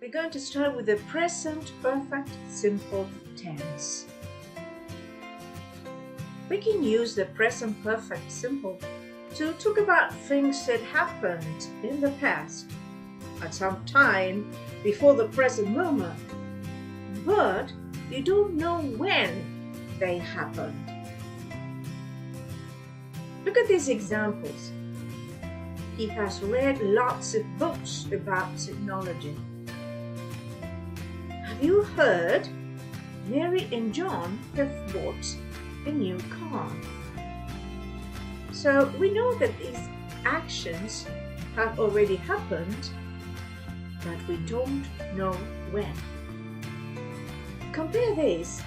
we're going to start with the present perfect simple tense. We can use the present perfect simple to talk about things that happened in the past at some time before the present moment, but you don't know when they happened. Look at these examples. He has read lots of books about technology. Have you heard? Mary and John have bought a new car. So we know that these actions have already happened, but we don't know when. Compare this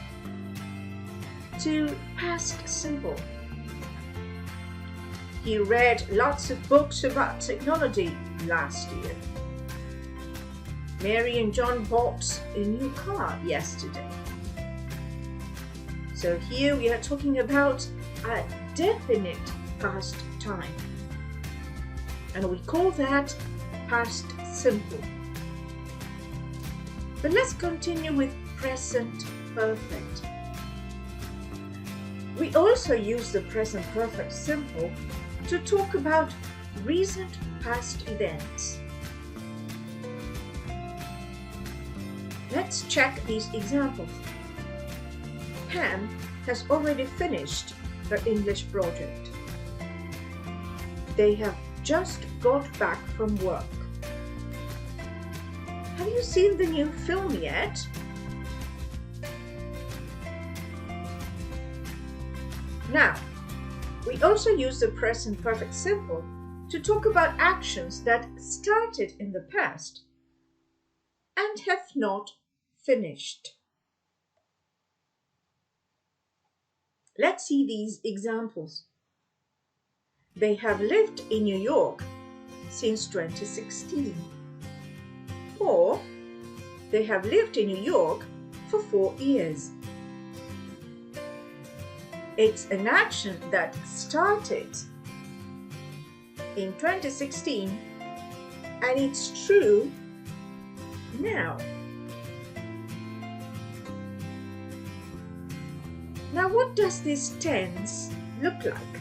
to past simple. He read lots of books about technology last year. Mary and John bought a new car yesterday. So here we are talking about a definite past time. And we call that past simple. But let's continue with present perfect. We also use the present perfect simple to talk about recent past events. Let's check these examples. Pam has already finished her English project. They have just got back from work. Have you seen the new film yet? Now, we also use the present perfect simple to talk about actions that started in the past and have not finished. Let's see these examples. They have lived in New York since 2016. Or they have lived in New York for 4 years. It's an action that started in 2016 and it's true now. Now, what does this tense look like?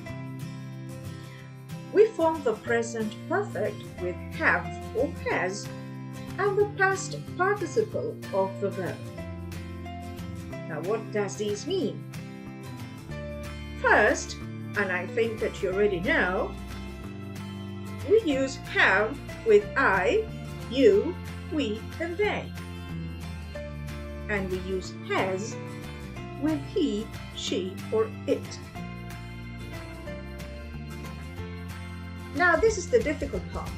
We form the present perfect with have or has and the past participle of the verb. Now, what does this mean? First, and I think that you already know, we use have with I, you, we, and they. And we use has with he, she, or it. Now, this is the difficult part.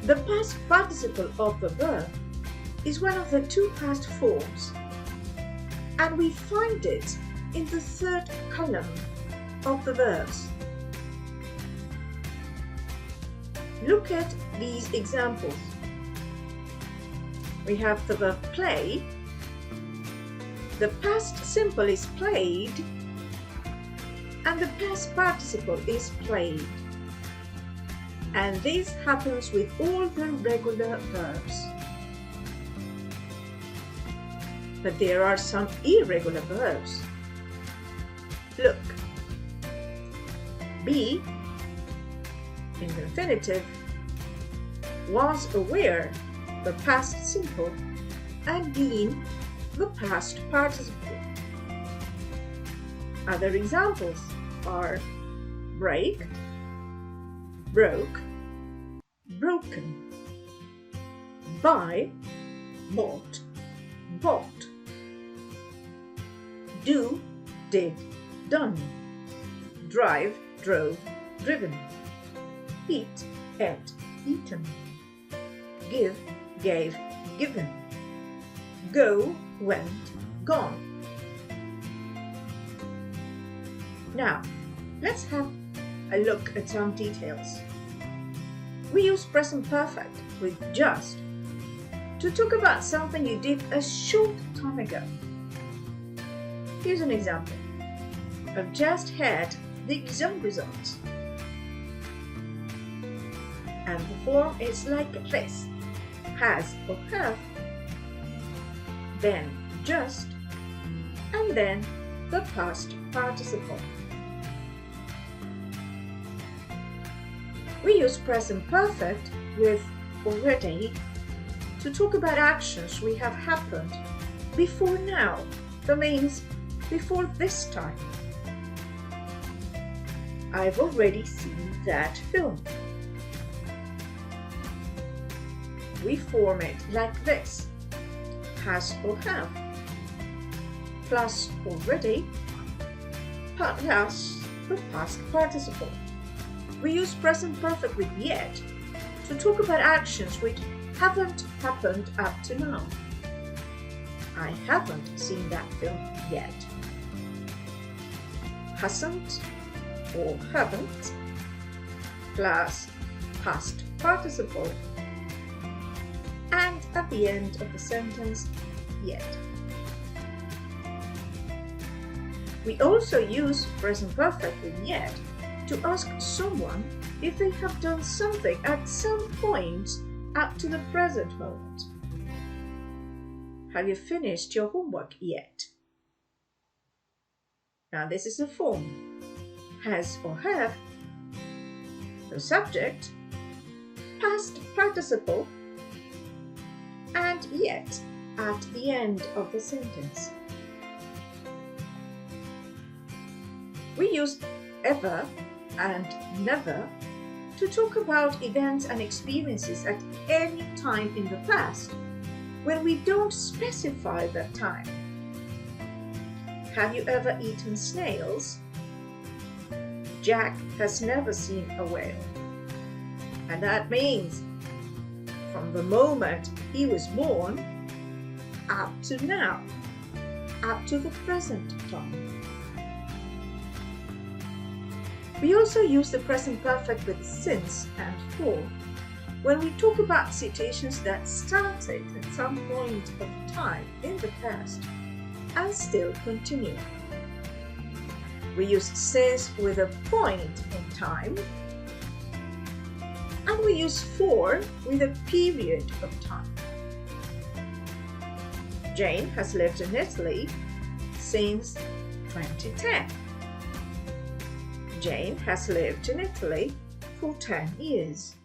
The past participle of the verb is one of the two past forms, and we find it in the third column of the verbs. Look at these examples. We have the verb play. The past simple is played, and the past participle is played. And this happens with all the regular verbs. But there are some irregular verbs. Look. Be, in the infinitive, was aware, the past simple, and been, the past participle. Other examples are break, broke, broken, buy, bought, bought, do, did, done, drive, drove, driven, eat, ate, eaten, give, gave, given, go, went, gone. Now, let's have a look at some details. We use present perfect with just to talk about something you did a short time ago. Here's an example. I've just had the exam results. And the form is like this. has or have, then just, and then the past participle. We use present perfect with already to talk about actions we have happened before now. That means before this time. I've already seen that film. We form it like this: has or have, plus already, plus the past participle. We use present perfect with yet to talk about actions which haven't happened up to now. I haven't seen that film yet. Hasn't or haven't, plus past participle, and at the end of the sentence, yet. We also use present perfect with yet to ask someone if they have done something at some point up to the present moment. Have you finished your homework yet? Now this is a form: has or have, the subject, past participle, and yet at the end of the sentence. We use ever and never to talk about events and experiences at any time in the past when we don't specify that time. Have you ever eaten snails? Jack has never seen a whale. And that means from the moment he was born up to now, up to the present time. We also use the present perfect with since and for when we talk about situations that started at some point of time in the past and still continue. We use since with a point in time, and we use for with a period of time. Jane has lived in Italy since 2010. Jane has lived in Italy for 10 years.